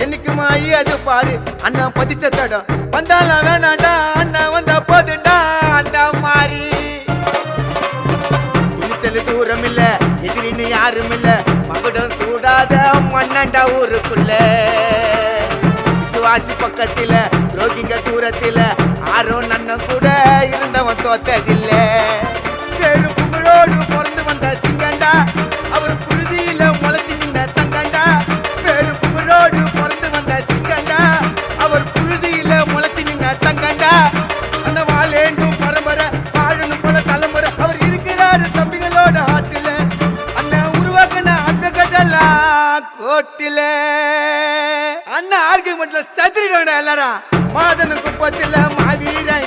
என்னைக்குமா அது பாரு அண்ணா பதிச்ச தடம் வந்தாலும் வேணாண்டா அண்ணா வந்தா போதுண்டா அந்த மாதிரி துணிச்சல் தூரம் இல்ல எதிரின்னு யாரும் இல்ல மகுடம் சூடாத மண்ணண்டா ஊருக்குள்ள விசுவாசி பக்கத்தில துரோகிங்க தூரத்தில ஆரும் நன்னம் கூட இருந்தவன் தோத்ததில்ல பெரும் புகழோடு பிறந்து வந்த சிங்கண்டா அவர் புழுதியில முளைச்சு நின்ன தங்கண்டா பெரும் புகழோடு பிறந்து வந்த சிங்கண்டா அவர் புழுதியில முளைச்சு நின்ன தங்கண்டா அந்த வாழேண்டும் பரம்பரை வாழணும் போல தலைமுறை அவர் இருக்கிறாரு தம்பிகளோட ஆட்டில அண்ணன் உருவாக்கின அந்த கட்டெல்லாம் கோட்டில அண்ணன் ஆர்குமெண்ட்ல சதுரிடா எல்லாரும் மாதன குப்பத்தில மாவீரன்